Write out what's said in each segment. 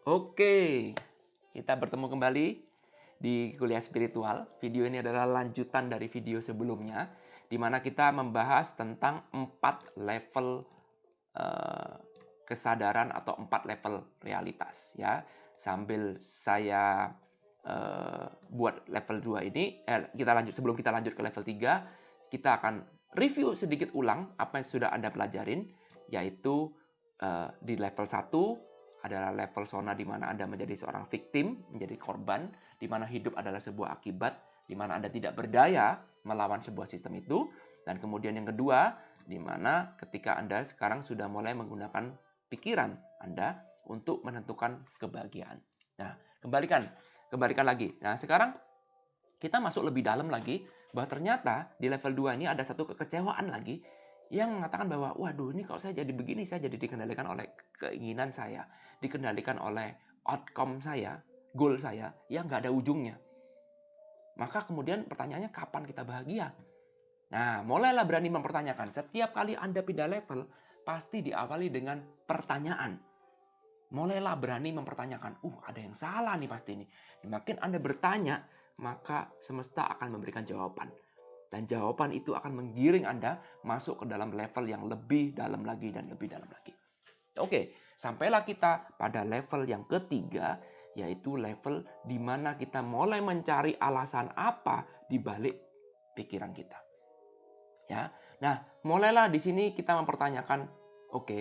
Oke, kita bertemu kembali di kuliah spiritual. Video ini adalah lanjutan dari video sebelumnya, di mana kita membahas tentang 4 level kesadaran atau 4 level realitas. Ya, sambil saya buat level 2 ini, sebelum kita lanjut ke level 3, kita akan review sedikit ulang apa yang sudah Anda pelajarin, yaitu di level 1 adalah level zona di mana Anda menjadi seorang victim, menjadi korban, di mana hidup adalah sebuah akibat, di mana Anda tidak berdaya melawan sebuah sistem itu. Dan kemudian yang kedua, di mana ketika Anda sekarang sudah mulai menggunakan pikiran Anda untuk menentukan kebahagiaan. Nah, kembalikan lagi. Nah, sekarang kita masuk lebih dalam lagi, bahwa ternyata di level 2 ini ada satu kekecewaan lagi, yang mengatakan bahwa, waduh ini kalau saya jadi begini, saya jadi dikendalikan oleh keinginan saya, dikendalikan oleh outcome saya, goal saya, yang nggak ada ujungnya. Maka kemudian pertanyaannya, kapan kita bahagia? Nah, mulailah berani mempertanyakan. Setiap kali Anda pindah level, pasti diawali dengan pertanyaan. Mulailah berani mempertanyakan, ada yang salah nih pasti ini. Makin Anda bertanya, maka semesta akan memberikan jawaban. Dan jawaban itu akan menggiring Anda masuk ke dalam level yang lebih dalam lagi dan lebih dalam lagi. Oke, sampailah kita pada level yang ketiga, yaitu level di mana kita mulai mencari alasan apa di balik pikiran kita. Ya, nah mulailah di sini kita mempertanyakan, oke,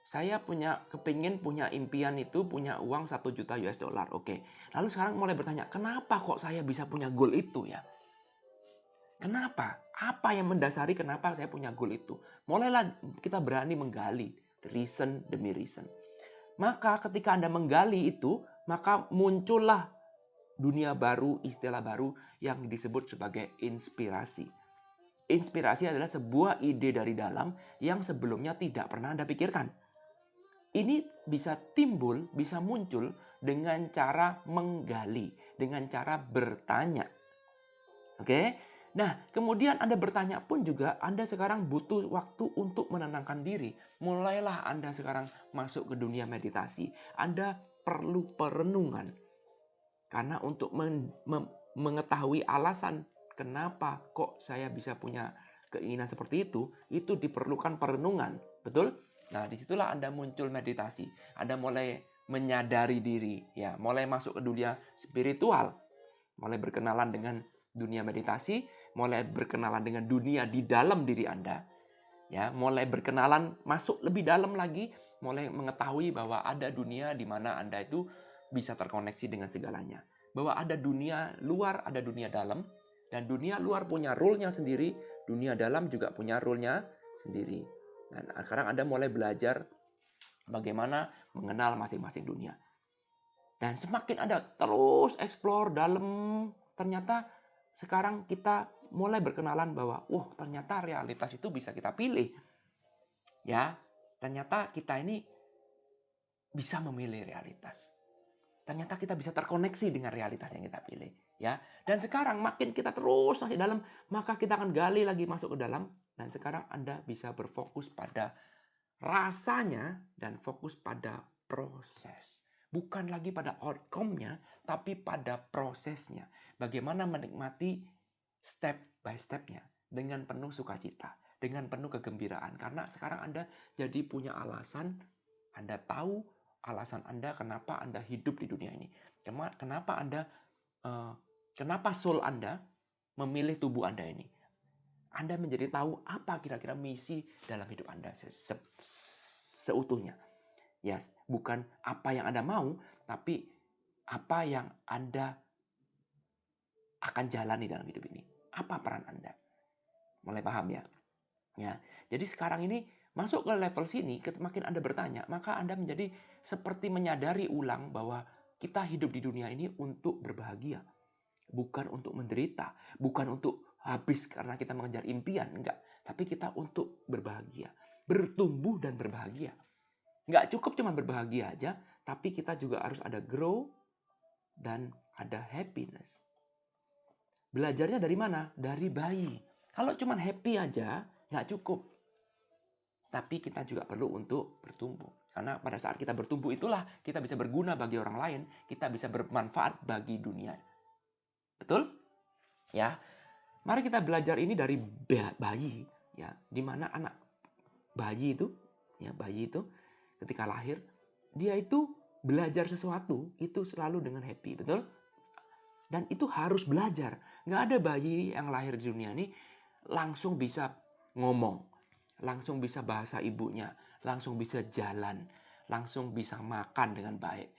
saya kepingin punya impian itu punya uang 1 juta US dollar. Oke, lalu sekarang mulai bertanya, kenapa kok saya bisa punya goal itu ya? Kenapa? Apa yang mendasari kenapa saya punya goal itu? Mulailah kita berani menggali reason demi reason. Maka ketika Anda menggali itu, maka muncullah dunia baru, istilah baru yang disebut sebagai inspirasi. Inspirasi adalah sebuah ide dari dalam yang sebelumnya tidak pernah Anda pikirkan. Ini bisa timbul, bisa muncul dengan cara menggali, dengan cara bertanya. Oke? Nah, kemudian Anda bertanya pun juga Anda sekarang butuh waktu untuk menenangkan diri. Mulailah Anda sekarang masuk ke dunia meditasi. Anda perlu perenungan. Karena untuk mengetahui alasan kenapa kok saya bisa punya keinginan seperti itu diperlukan perenungan. Betul? Nah, disitulah Anda muncul meditasi. Anda mulai menyadari diri, ya, mulai masuk ke dunia spiritual. Mulai berkenalan dengan dunia meditasi, mulai berkenalan dengan dunia di dalam diri Anda, ya, mulai berkenalan masuk lebih dalam lagi, mulai mengetahui bahwa ada dunia di mana Anda itu bisa terkoneksi dengan segalanya. Bahwa ada dunia luar, ada dunia dalam, dan dunia luar punya role-nya sendiri, dunia dalam juga punya role-nya sendiri. Dan sekarang Anda mulai belajar bagaimana mengenal masing-masing dunia. Dan semakin Anda terus explore dalam, ternyata sekarang kita mulai berkenalan bahwa, ternyata realitas itu bisa kita pilih. Ya, ternyata kita ini bisa memilih realitas. Ternyata kita bisa terkoneksi dengan realitas yang kita pilih. Ya, dan sekarang makin kita terus masih dalam, maka kita akan gali lagi masuk ke dalam. Dan sekarang Anda bisa berfokus pada rasanya dan fokus pada proses. Bukan lagi pada outcome-nya, tapi pada prosesnya. Bagaimana menikmati step by step-nya dengan penuh sukacita, dengan penuh kegembiraan. Karena sekarang Anda jadi punya alasan, Anda tahu alasan Anda kenapa Anda hidup di dunia ini. Kenapa soul Anda memilih tubuh Anda ini. Anda menjadi tahu apa kira-kira misi dalam hidup Anda seutuhnya. Yes, bukan apa yang Anda mau, tapi apa yang Anda akan jalani dalam hidup ini. Apa peran Anda? Mulai paham ya? Ya. Jadi sekarang ini masuk ke level sini, makin Anda bertanya, maka Anda menjadi seperti menyadari ulang bahwa kita hidup di dunia ini untuk berbahagia. Bukan untuk menderita, bukan untuk habis karena kita mengejar impian, enggak. Tapi kita untuk berbahagia, bertumbuh dan berbahagia. Enggak cukup cuma berbahagia aja, tapi kita juga harus ada grow dan ada happiness. Belajarnya dari mana? Dari bayi. Kalau cuma happy aja, enggak cukup. Tapi kita juga perlu untuk bertumbuh. Karena pada saat kita bertumbuh itulah kita bisa berguna bagi orang lain, kita bisa bermanfaat bagi dunia. Betul? Ya. Mari kita belajar ini dari bayi, ya, di mana anak bayi itu, ya, bayi itu ketika lahir, dia itu belajar sesuatu itu selalu dengan happy, betul? Dan itu harus belajar. Nggak ada bayi yang lahir di dunia ini langsung bisa ngomong, langsung bisa bahasa ibunya, langsung bisa jalan, langsung bisa makan dengan baik,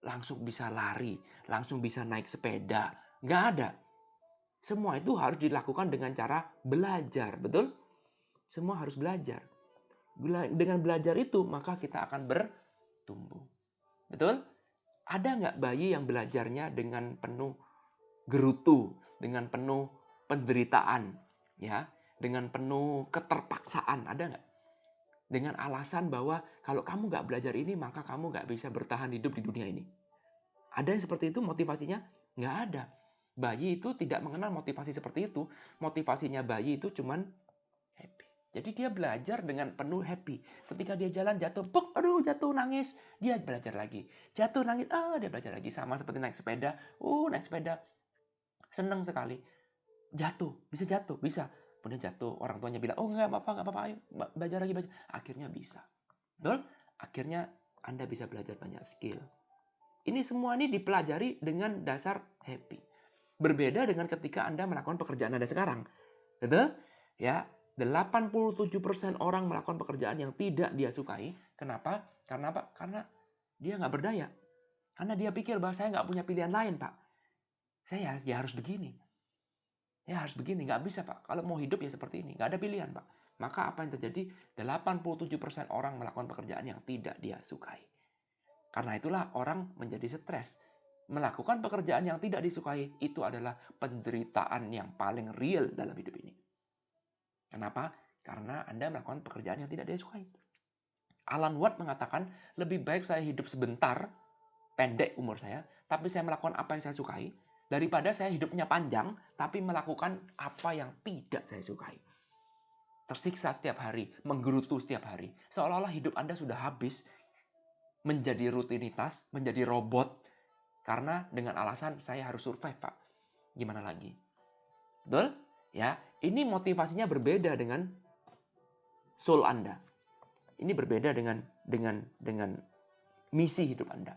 langsung bisa lari, langsung bisa naik sepeda. Nggak ada. Semua itu harus dilakukan dengan cara belajar, betul? Semua harus belajar. Dengan belajar itu, maka kita akan bertumbuh. Betul? Ada nggak bayi yang belajarnya dengan penuh gerutu, dengan penuh penderitaan, ya, dengan penuh keterpaksaan? Ada nggak? Dengan alasan bahwa kalau kamu nggak belajar ini, maka kamu nggak bisa bertahan hidup di dunia ini. Ada yang seperti itu motivasinya? Nggak ada. Bayi itu tidak mengenal motivasi seperti itu. Motivasinya bayi itu cuman happy. Jadi dia belajar dengan penuh happy. Ketika dia jalan jatuh, puk, aduh jatuh nangis, dia belajar lagi. Jatuh nangis, dia belajar lagi. Sama seperti naik sepeda, naik sepeda, senang sekali. Jatuh, bisa. Kemudian jatuh, orang tuanya bilang, nggak apa-apa, ayo belajar lagi, belajar. Akhirnya bisa. Betul? Akhirnya Anda bisa belajar banyak skill. Ini semua ini dipelajari dengan dasar happy. Berbeda dengan ketika Anda melakukan pekerjaan Anda sekarang. Betul? Ya, 87% orang melakukan pekerjaan yang tidak dia sukai. Kenapa? Karena apa? Karena dia nggak berdaya. Karena dia pikir bahwa saya nggak punya pilihan lain, Pak. Saya ya harus begini. Ya harus begini, nggak bisa, Pak. Kalau mau hidup ya seperti ini. Nggak ada pilihan, Pak. Maka apa yang terjadi? 87% orang melakukan pekerjaan yang tidak dia sukai. Karena itulah orang menjadi stres. Melakukan pekerjaan yang tidak disukai itu adalah penderitaan yang paling real dalam hidup ini. Kenapa? Karena Anda melakukan pekerjaan yang tidak disukai. Alan Watt mengatakan, lebih baik saya hidup sebentar, pendek umur saya, tapi saya melakukan apa yang saya sukai, daripada saya hidupnya panjang, tapi melakukan apa yang tidak saya sukai. Tersiksa setiap hari, menggerutu setiap hari. Seolah-olah hidup Anda sudah habis, menjadi rutinitas, menjadi robot, karena dengan alasan saya harus survive, Pak. Gimana lagi? Betul? Ya, ini motivasinya berbeda dengan soul Anda. Ini berbeda dengan misi hidup Anda.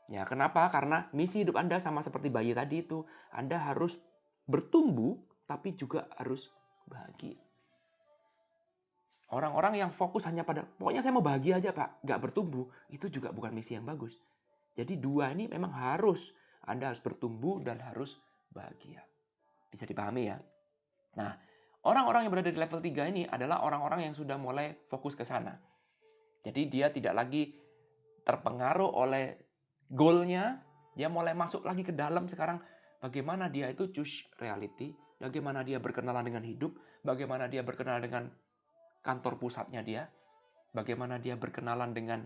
Ya, kenapa? Karena misi hidup Anda sama seperti bayi tadi itu. Anda harus bertumbuh, tapi juga harus bahagia. Orang-orang yang fokus hanya pada, pokoknya saya mau bahagia aja, Pak, nggak bertumbuh, itu juga bukan misi yang bagus. Jadi dua ini memang harus. Anda harus bertumbuh dan harus bahagia. Bisa dipahami ya? Nah, orang-orang yang berada di level 3 ini adalah orang-orang yang sudah mulai fokus ke sana. Jadi dia tidak lagi terpengaruh oleh goalnya. Dia mulai masuk lagi ke dalam sekarang. Bagaimana dia itu choose reality. Bagaimana dia berkenalan dengan hidup. Bagaimana dia berkenalan dengan kantor pusatnya dia. Bagaimana dia berkenalan dengan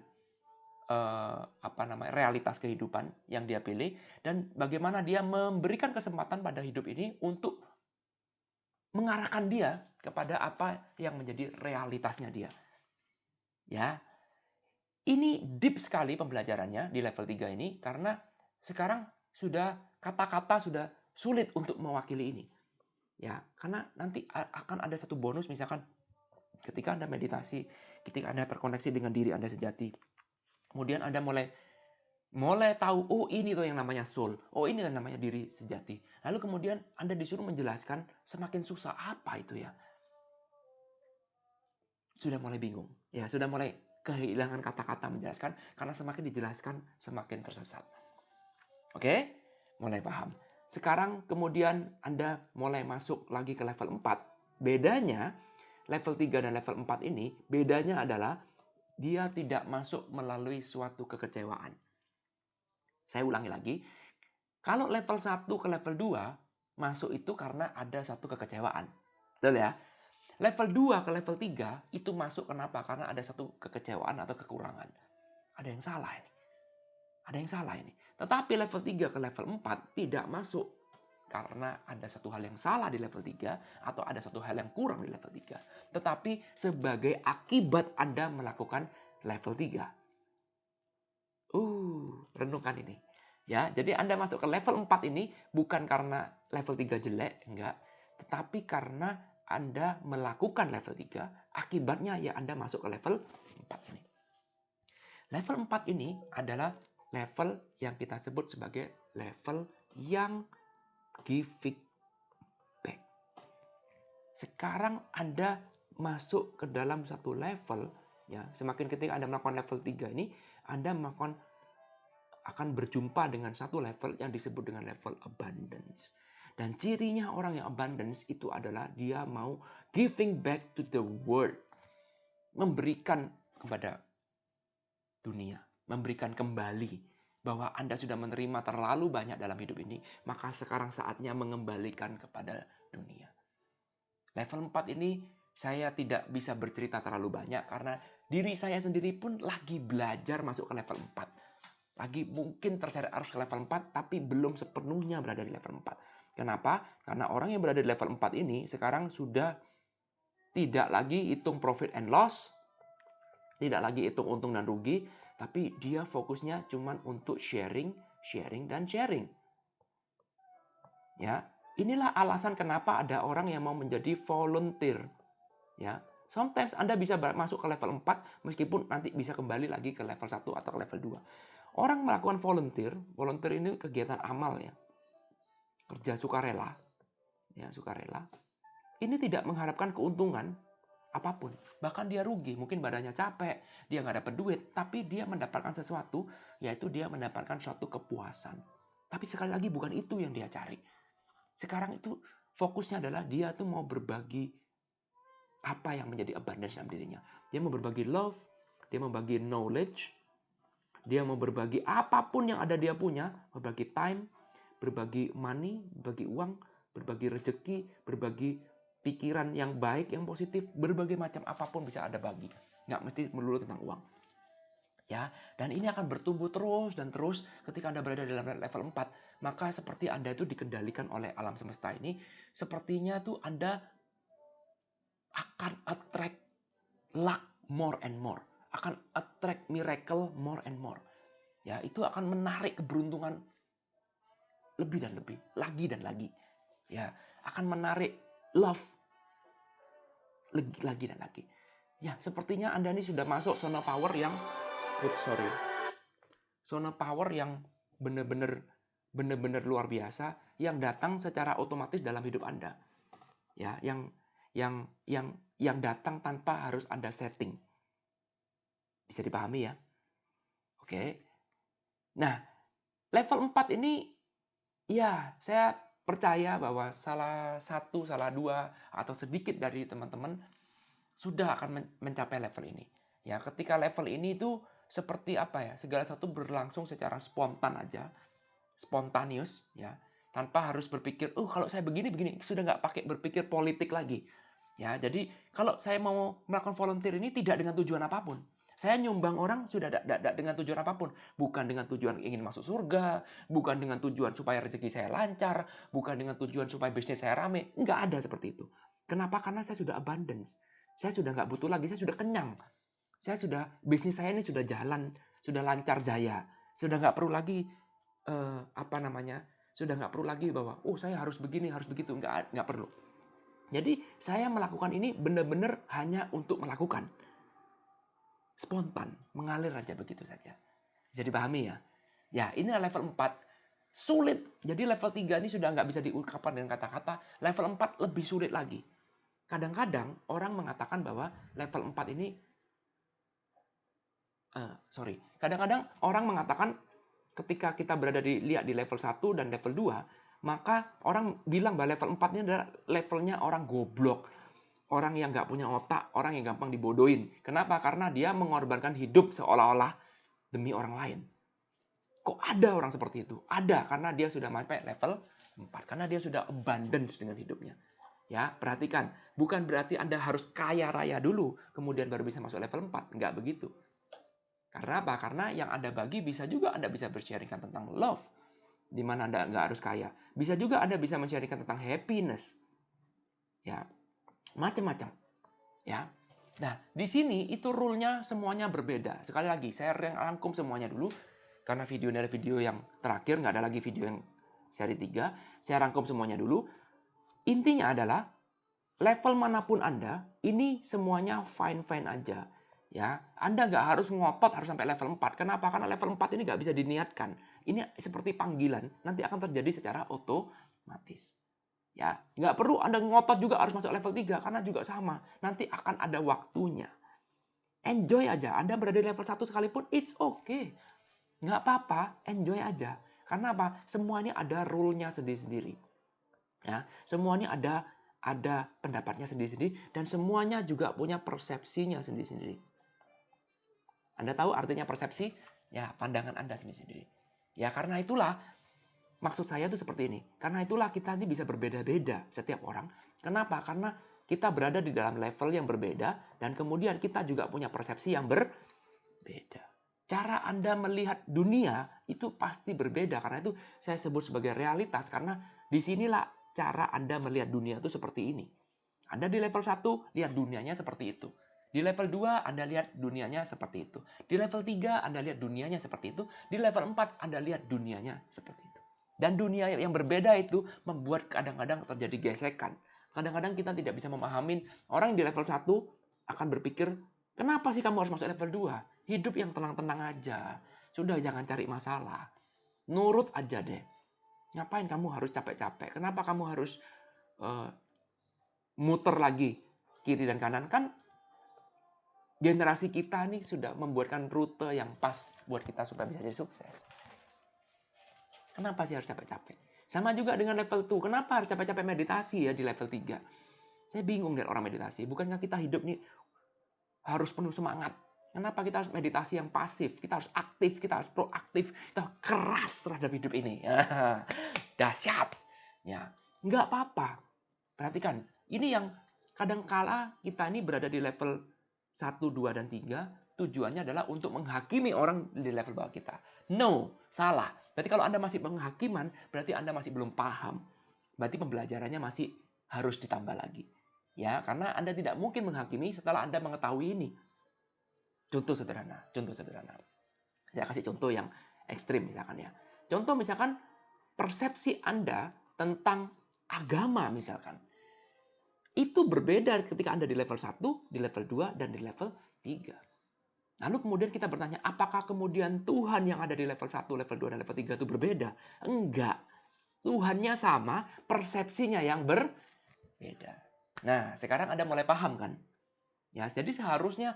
realitas kehidupan yang dia pilih, dan bagaimana dia memberikan kesempatan pada hidup ini untuk mengarahkan dia kepada apa yang menjadi realitasnya dia. Ya. Ini deep sekali pembelajarannya di level 3 ini karena sekarang sudah kata-kata sudah sulit untuk mewakili ini. Ya, karena nanti akan ada satu bonus misalkan ketika Anda meditasi, ketika Anda terkoneksi dengan diri Anda sejati. Kemudian Anda mulai tahu, ini tuh yang namanya soul. Ini yang namanya diri sejati. Lalu kemudian Anda disuruh menjelaskan, semakin susah. Apa itu ya? Sudah mulai bingung. Ya, sudah mulai kehilangan kata-kata menjelaskan. Karena semakin dijelaskan, semakin tersesat. Oke? Mulai paham. Sekarang kemudian Anda mulai masuk lagi ke level 4. Bedanya, level 3 dan level 4 ini, bedanya adalah dia tidak masuk melalui suatu kekecewaan. Saya ulangi lagi. Kalau level 1 ke level 2, masuk itu karena ada satu kekecewaan. Betul ya? Level 2 ke level 3, itu masuk kenapa? Karena ada satu kekecewaan atau kekurangan. Ada yang salah ini. Ada yang salah ini. Tetapi level 3 ke level 4 tidak masuk. Karena ada satu hal yang salah di level 3 atau ada satu hal yang kurang di level 3. Tetapi sebagai akibat Anda melakukan level 3. Renungkan ini. Ya, jadi Anda masuk ke level 4 ini bukan karena level 3 jelek, enggak. Tetapi karena Anda melakukan level 3, akibatnya ya Anda masuk ke level 4 ini. Level 4 ini adalah level yang kita sebut sebagai level yang giving back. Sekarang Anda masuk ke dalam satu level, ya, semakin ketika Anda melakukan level 3 ini, Anda akan berjumpa dengan satu level yang disebut dengan level abundance. Dan cirinya orang yang abundance itu adalah dia mau giving back to the world. Memberikan kepada dunia. Memberikan kembali. Bahwa Anda sudah menerima terlalu banyak dalam hidup ini. Maka sekarang saatnya mengembalikan kepada dunia. Level 4 ini saya tidak bisa bercerita terlalu banyak. Karena diri saya sendiri pun lagi belajar masuk ke level 4. Lagi mungkin terseret arus ke level 4, tapi belum sepenuhnya berada di level 4. Kenapa? Karena orang yang berada di level 4 ini sekarang sudah tidak lagi hitung profit and loss, tidak lagi hitung untung dan rugi, tapi dia fokusnya cuma untuk sharing, dan sharing. Ya, inilah alasan kenapa ada orang yang mau menjadi volunteer. Ya, sometimes Anda bisa masuk ke level 4 meskipun nanti bisa kembali lagi ke level 1 atau ke level 2. Orang melakukan volunteer ini kegiatan amal ya. Kerja sukarela. Ya, sukarela. Ini tidak mengharapkan keuntungan apapun. Bahkan dia rugi, mungkin badannya capek, dia nggak dapat duit, tapi dia mendapatkan sesuatu, yaitu dia mendapatkan suatu kepuasan. Tapi sekali lagi bukan itu yang dia cari. Sekarang itu fokusnya adalah dia tuh mau berbagi apa yang menjadi abundance dalam dirinya. Dia mau berbagi love, dia mau berbagi knowledge, dia mau berbagi apapun yang ada dia punya, berbagi time, berbagi money, berbagi uang, berbagi rezeki, berbagi pikiran yang baik, yang positif, berbagai macam apapun bisa Anda bagi. Nggak mesti melulu tentang uang. Ya, dan ini akan bertumbuh terus dan terus ketika Anda berada dalam level 4. Maka seperti Anda itu dikendalikan oleh alam semesta ini, sepertinya tuh Anda akan attract luck more and more. Akan attract miracle more and more. Ya, itu akan menarik keberuntungan lebih dan lebih, lagi dan lagi. Ya, akan menarik love lagi dan lagi. Ya, sepertinya Anda ini sudah masuk zona power yang zona power yang benar-benar luar biasa yang datang secara otomatis dalam hidup Anda. Ya, yang datang tanpa harus Anda setting. Bisa dipahami ya? Oke. Nah, level 4 ini ya, saya percaya bahwa salah satu, salah dua, atau sedikit dari teman-teman sudah akan mencapai level ini. Ya, ketika level ini itu seperti apa ya? Segala sesuatu berlangsung secara spontan aja, spontaneous, ya, tanpa harus berpikir, kalau saya begini, sudah nggak pakai berpikir politik lagi. Ya, jadi kalau saya mau melakukan volunteer ini tidak dengan tujuan apapun. Saya nyumbang orang sudah tidak dengan tujuan apapun. Bukan dengan tujuan ingin masuk surga, bukan dengan tujuan supaya rezeki saya lancar, bukan dengan tujuan supaya bisnis saya rame. Nggak ada seperti itu. Kenapa? Karena saya sudah abundance. Saya sudah nggak butuh lagi, saya sudah kenyang. Bisnis saya ini sudah jalan, sudah lancar jaya. Sudah nggak perlu lagi, sudah nggak perlu lagi bahwa, saya harus begini, harus begitu. Nggak perlu. Jadi saya melakukan ini benar-benar hanya untuk melakukan. Spontan, mengalir aja begitu saja. Bisa dipahami ya? Ya, ini level 4. Sulit. Jadi level 3 ini sudah nggak bisa diungkapkan dengan kata-kata. Level 4 lebih sulit lagi. Kadang-kadang orang mengatakan bahwa level 4 ini kadang-kadang orang mengatakan ketika kita berada di level 1 dan level 2, maka orang bilang bahwa level 4 ini adalah levelnya orang goblok. Orang yang nggak punya otak, orang yang gampang dibodohin. Kenapa? Karena dia mengorbankan hidup seolah-olah demi orang lain. Kok ada orang seperti itu? Ada, karena dia sudah sampai level 4. Karena dia sudah abundance dengan hidupnya. Ya, perhatikan. Bukan berarti Anda harus kaya raya dulu, kemudian baru bisa masuk level 4. Nggak begitu. Karena apa? Karena yang Anda bagi bisa juga Anda bisa bersharingkan tentang love. Di mana Anda nggak harus kaya. Bisa juga Anda bisa men-sharingkan tentang happiness. Ya, macam-macam. Ya. Nah, di sini itu rule-nya semuanya berbeda. Sekali lagi, saya rangkum semuanya dulu. karena video ini adalah video yang terakhir, nggak ada lagi video yang seri 3. Saya rangkum semuanya dulu. Intinya adalah level manapun Anda, ini semuanya fine-fine aja. Ya, Anda nggak harus ngotot harus sampai level 4. Kenapa? Karena level 4 ini nggak bisa diniatkan. Ini seperti panggilan, nanti akan terjadi secara otomatis. Ya, nggak perlu Anda ngotot juga harus masuk level 3, karena juga sama. Nanti akan ada waktunya. Enjoy aja. Anda berada di level 1 sekalipun, it's okay. Nggak apa-apa, enjoy aja. Karena apa? Semuanya ada rule-nya sendiri-sendiri. Ya, semuanya ada pendapatnya sendiri-sendiri, dan semuanya juga punya persepsinya sendiri-sendiri. Anda tahu artinya persepsi? Ya, pandangan Anda sendiri-sendiri. Ya, karena itulah maksud saya itu seperti ini. Karena itulah kita ini bisa berbeda-beda setiap orang. Kenapa? Karena kita berada di dalam level yang berbeda, dan kemudian kita juga punya persepsi yang berbeda. Cara Anda melihat dunia itu pasti berbeda. Karena itu saya sebut sebagai realitas. Karena disinilah cara Anda melihat dunia itu seperti ini. Anda di level 1, lihat dunianya seperti itu. Di level 2, Anda lihat dunianya seperti itu. Di level 3, Anda lihat dunianya seperti itu. Di level 4, Anda lihat dunianya seperti itu. Dan dunia yang berbeda itu membuat kadang-kadang terjadi gesekan. Kadang-kadang kita tidak bisa memahami. Orang di level 1 akan berpikir, kenapa sih kamu harus masuk level 2? Hidup yang tenang-tenang aja. Sudah, jangan cari masalah. Nurut aja deh. Ngapain kamu harus capek-capek? Kenapa kamu harus muter lagi kiri dan kanan? Kan generasi kita nih sudah membuatkan rute yang pas buat kita supaya bisa jadi sukses. Kenapa sih harus capek-capek? Sama juga dengan level 2. Kenapa harus capek-capek meditasi ya di level 3? Saya bingung lihat orang meditasi. Bukankah kita hidup nih harus penuh semangat? Kenapa kita harus meditasi yang pasif? Kita harus aktif, kita harus proaktif, kita harus keras terhadap hidup ini. Dahsyat. Ya, nggak apa-apa. Perhatikan, ini yang kadangkala kita ini berada di level 1, 2, dan 3, tujuannya adalah untuk menghakimi orang di level bawah kita. No, salah. Berarti kalau Anda masih penghakiman, berarti Anda masih belum paham. Berarti pembelajarannya masih harus ditambah lagi. Ya, karena Anda tidak mungkin menghakimi setelah Anda mengetahui ini. Contoh sederhana. Saya kasih contoh yang ekstrim misalkan ya. Contoh misalkan persepsi Anda tentang agama misalkan. Itu berbeda ketika Anda di level 1, di level 2, dan di level 3. Lalu kemudian kita bertanya, apakah kemudian Tuhan yang ada di level 1, level 2, dan level 3 itu berbeda? Enggak. Tuhannya sama, persepsinya yang berbeda. Nah, sekarang Anda mulai paham kan? Ya, jadi seharusnya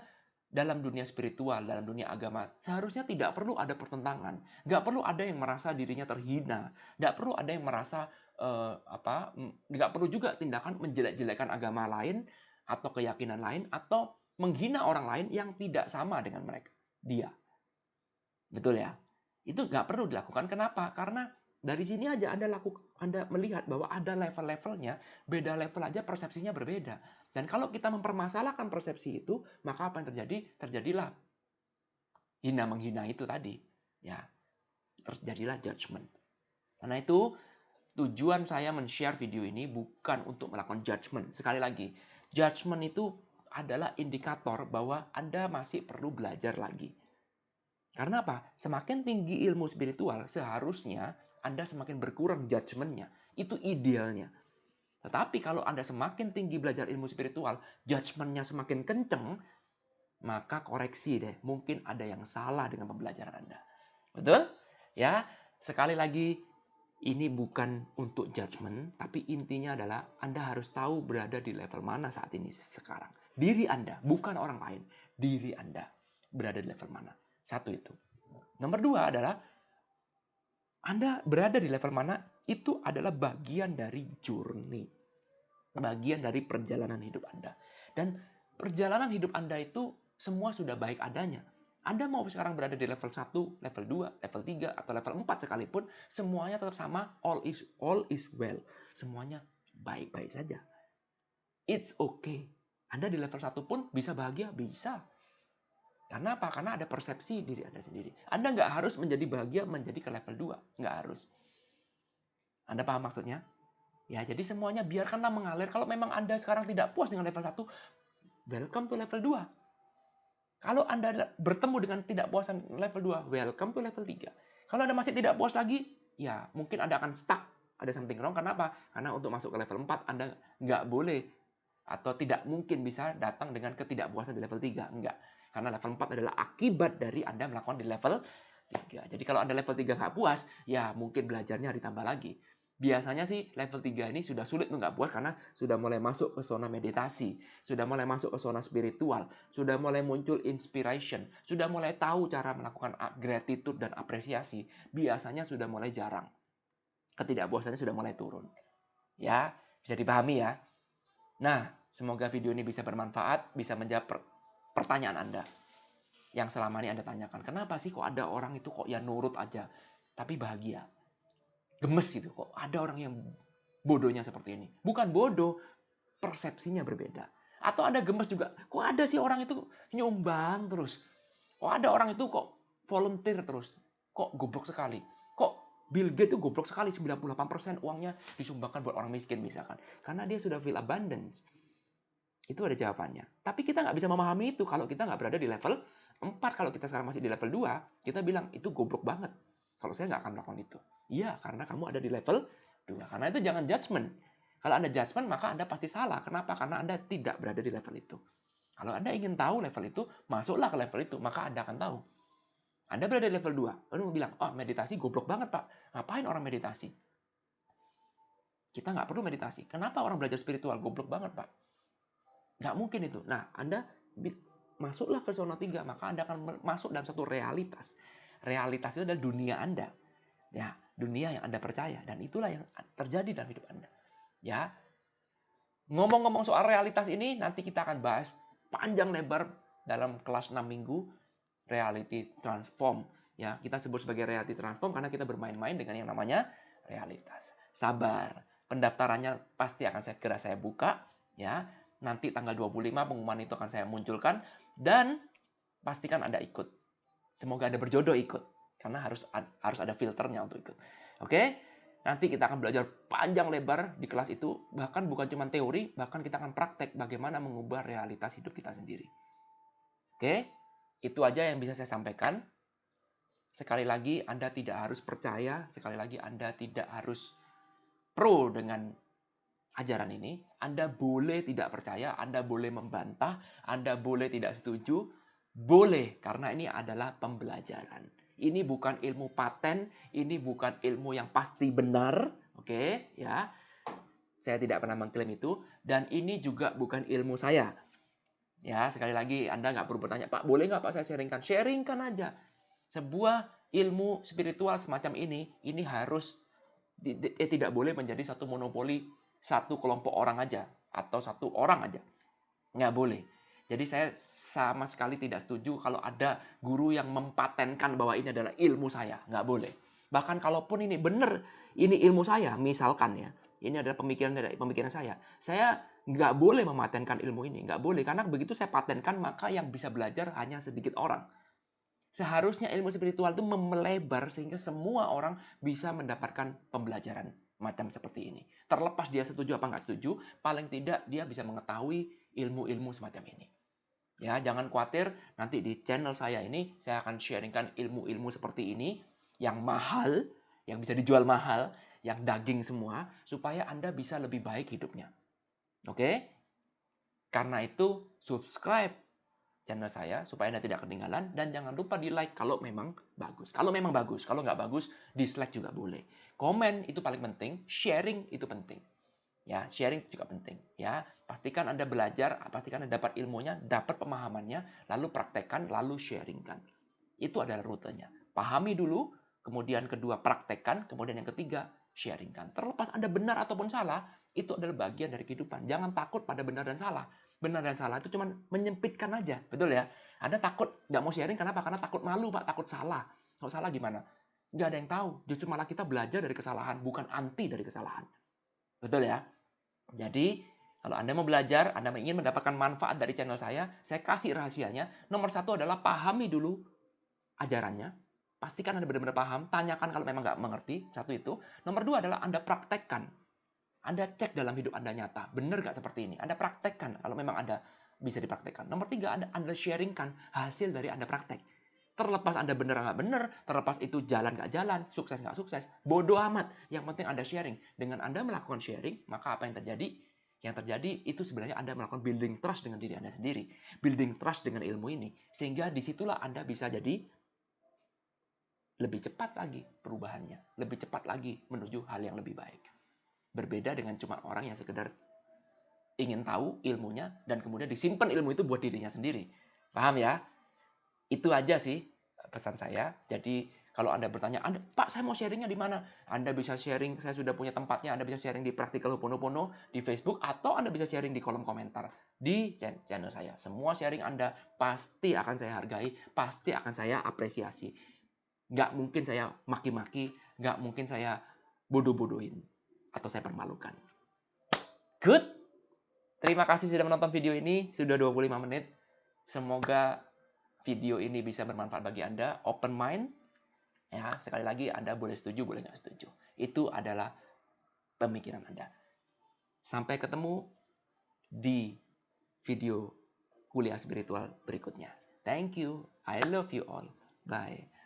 dalam dunia spiritual, dalam dunia agama, seharusnya tidak perlu ada pertentangan. Nggak perlu ada yang merasa dirinya terhina. Nggak perlu ada yang merasa nggak perlu juga tindakan menjelek-jelekan agama lain atau keyakinan lain atau menghina orang lain yang tidak sama dengan mereka. Dia. Betul ya? Itu nggak perlu dilakukan. Kenapa? Karena dari sini aja Anda melihat bahwa ada level-levelnya, beda level aja persepsinya berbeda. Dan kalau kita mempermasalahkan persepsi itu, maka apa yang terjadi? Terjadilah hina menghina itu tadi. Ya, terjadilah judgment. Karena itu tujuan saya men-share video ini bukan untuk melakukan judgment. Sekali lagi, judgment itu adalah indikator bahwa Anda masih perlu belajar lagi. Karena apa? Semakin tinggi ilmu spiritual, seharusnya Anda semakin berkurang judgment-nya. Itu idealnya. Tetapi kalau Anda semakin tinggi belajar ilmu spiritual, judgment-nya semakin kenceng, maka koreksi deh. Mungkin ada yang salah dengan pembelajaran Anda. Betul? Ya, sekali lagi, ini bukan untuk judgment, tapi intinya adalah Anda harus tahu berada di level mana saat ini sekarang. Diri Anda, bukan orang lain. Diri Anda berada di level mana. Satu itu. Nomor 2 adalah Anda berada di level mana, itu adalah bagian dari journey. Bagian dari perjalanan hidup Anda. Dan perjalanan hidup Anda itu semua sudah baik adanya. Anda mau sekarang berada di level 1, level 2, level 3, atau level 4 sekalipun, semuanya tetap sama, all is well. Semuanya baik-baik saja. It's okay. Anda di level 1 pun bisa bahagia, bisa. Karena apa? Karena ada persepsi diri Anda sendiri. Anda nggak harus menjadi bahagia menjadi ke level 2. Nggak harus. Anda paham maksudnya? Ya, jadi semuanya biarkanlah mengalir. Kalau memang Anda sekarang tidak puas dengan level 1, welcome to level 2. Kalau Anda bertemu dengan tidak puasan level 2, welcome to level 3. Kalau Anda masih tidak puas lagi, ya mungkin Anda akan stuck. Ada something wrong. Kenapa? Karena untuk masuk ke level 4, Anda nggak boleh atau tidak mungkin bisa datang dengan ketidakpuasan di level 3. Enggak. Karena level 4 adalah akibat dari Anda melakukan di level 3. Jadi kalau Anda level 3 nggak puas, ya mungkin belajarnya ditambah lagi. Biasanya sih level 3 ini sudah sulit nggak puas karena sudah mulai masuk ke zona meditasi, sudah mulai masuk ke zona spiritual, sudah mulai muncul inspiration, sudah mulai tahu cara melakukan gratitude dan apresiasi. Biasanya sudah mulai jarang. Ketidakpuasannya sudah mulai turun. Ya, bisa dipahami ya. Nah, semoga video ini bisa bermanfaat, bisa menjawab pertanyaan Anda yang selama ini Anda tanyakan. Kenapa sih kok ada orang itu kok ya nurut aja, tapi bahagia? Gemes gitu, kok ada orang yang bodohnya seperti ini. Bukan bodoh, persepsinya berbeda. Atau Anda gemes juga, kok ada sih orang itu nyumbang terus? Kok ada orang itu kok volunteer terus? Kok goblok sekali? Kok Bill Gates itu goblok sekali, 98% uangnya disumbangkan buat orang miskin misalkan. Karena dia sudah feel abundance. Itu ada jawabannya. Tapi kita nggak bisa memahami itu kalau kita nggak berada di level 4. Kalau kita sekarang masih di level 2, kita bilang itu goblok banget. Kalau saya nggak akan melakukan itu. Iya, karena kamu ada di level 2. Karena itu jangan judgement. Kalau Anda judgement, maka Anda pasti salah. Kenapa? Karena Anda tidak berada di level itu. Kalau Anda ingin tahu level itu, masuklah ke level itu. Maka Anda akan tahu. Anda berada di level 2. Lalu mau bilang, oh meditasi goblok banget Pak. Ngapain orang meditasi? Kita nggak perlu meditasi. Kenapa orang belajar spiritual? Goblok banget Pak. Nggak mungkin itu. Nah, Anda masuklah ke zona 3, maka Anda akan masuk dalam satu realitas. Realitas itu adalah dunia Anda. Ya, dunia yang Anda percaya, dan itulah yang terjadi dalam hidup Anda. Ya. Ngomong-ngomong soal realitas ini, nanti kita akan bahas panjang lebar dalam kelas 6 minggu reality transform. Ya, kita sebut sebagai reality transform karena kita bermain-main dengan yang namanya realitas. Sabar. Pendaftarannya pasti akan segera saya buka, ya. Nanti tanggal 25 pengumuman itu akan saya munculkan dan pastikan Anda ikut. Semoga Anda berjodoh ikut. Karena harus ada filternya untuk ikut. Oke? Nanti kita akan belajar panjang lebar di kelas itu. Bahkan bukan cuma teori, bahkan kita akan praktek bagaimana mengubah realitas hidup kita sendiri. Oke? Itu aja yang bisa saya sampaikan. Sekali lagi, Anda tidak harus percaya. Sekali lagi, Anda tidak harus pro dengan ajaran ini. Anda boleh tidak percaya, Anda boleh membantah, Anda boleh tidak setuju. Boleh, karena ini adalah pembelajaran. Ini bukan ilmu paten, ini bukan ilmu yang pasti benar, oke, ya. Saya tidak pernah mengklaim itu, dan ini juga bukan ilmu saya. Ya, sekali lagi Anda nggak perlu bertanya, Pak, boleh nggak Pak saya sharingkan? Sharingkan aja. Sebuah ilmu spiritual semacam ini harus tidak boleh menjadi satu monopoli satu kelompok orang aja, atau satu orang aja. Nggak boleh. Jadi saya sama sekali tidak setuju kalau ada guru yang mempatenkan bahwa ini adalah ilmu saya. Nggak boleh. Bahkan kalaupun ini benar, ini ilmu saya, misalkan ya, ini adalah pemikiran saya nggak boleh mematenkan ilmu ini. Nggak boleh, karena begitu saya patenkan, maka yang bisa belajar hanya sedikit orang. Seharusnya ilmu spiritual itu melebar sehingga semua orang bisa mendapatkan pembelajaran macam seperti ini. Terlepas dia setuju apa nggak setuju, paling tidak dia bisa mengetahui ilmu-ilmu semacam ini. Ya, jangan khawatir, nanti di channel saya ini saya akan sharingkan ilmu-ilmu seperti ini yang mahal, yang bisa dijual mahal, yang daging semua, supaya Anda bisa lebih baik hidupnya. Oke? Karena itu, subscribe channel saya supaya Anda tidak ketinggalan, dan jangan lupa di like kalau memang bagus. Kalau memang bagus, kalau nggak bagus, dislike juga boleh. Komen itu paling penting, sharing itu penting. Ya, sharing juga penting. Ya, pastikan Anda belajar, pastikan Anda dapat ilmunya, dapat pemahamannya, lalu praktekkan, lalu sharingkan. Itu adalah rutenya. Pahami dulu, kemudian kedua praktekkan, kemudian yang ketiga sharingkan. Terlepas Anda benar ataupun salah, itu adalah bagian dari kehidupan. Jangan takut pada benar dan salah. Benar dan salah itu cuma menyempitkan aja, betul ya? Anda takut nggak mau sharing, kenapa? Karena takut malu, Pak, takut salah. Kalau salah gimana? Nggak ada yang tahu. Justru malah kita belajar dari kesalahan, bukan anti dari kesalahan. Betul ya? Jadi, kalau Anda mau belajar, Anda ingin mendapatkan manfaat dari channel saya kasih rahasianya. Nomor 1 adalah pahami dulu ajarannya. Pastikan Anda benar-benar paham. Tanyakan kalau memang nggak mengerti. Satu itu. Nomor 2 adalah Anda praktekkan. Anda cek dalam hidup Anda nyata. Benar nggak seperti ini? Anda praktekkan kalau memang ada bisa dipraktekkan. Nomor 3, Anda sharingkan hasil dari Anda praktek. Terlepas Anda benar nggak benar, terlepas itu jalan nggak jalan, sukses nggak sukses, bodoh amat. Yang penting Anda sharing. Dengan Anda melakukan sharing, maka apa yang terjadi? Yang terjadi itu sebenarnya Anda melakukan building trust dengan diri Anda sendiri. Building trust dengan ilmu ini. Sehingga disitulah Anda bisa jadi lebih cepat lagi perubahannya. Lebih cepat lagi menuju hal yang lebih baik. Berbeda dengan cuma orang yang sekedar ingin tahu ilmunya dan kemudian disimpan ilmu itu buat dirinya sendiri. Paham ya? Itu aja sih pesan saya. Jadi kalau Anda bertanya, Pak saya mau sharingnya di mana? Anda bisa sharing, saya sudah punya tempatnya. Anda bisa sharing di Practical Ho'oponopono di Facebook, atau Anda bisa sharing di kolom komentar di channel saya. Semua sharing Anda pasti akan saya hargai, pasti akan saya apresiasi. Nggak mungkin saya maki-maki, nggak mungkin saya bodoh-bodohin, atau saya permalukan. Good? Terima kasih sudah menonton video ini, sudah 25 menit. Semoga video ini bisa bermanfaat bagi Anda. Open mind. Ya, sekali lagi Anda boleh setuju, boleh nggak setuju. Itu adalah pemikiran Anda. Sampai ketemu di video kuliah spiritual berikutnya. Thank you. I love you all. Bye.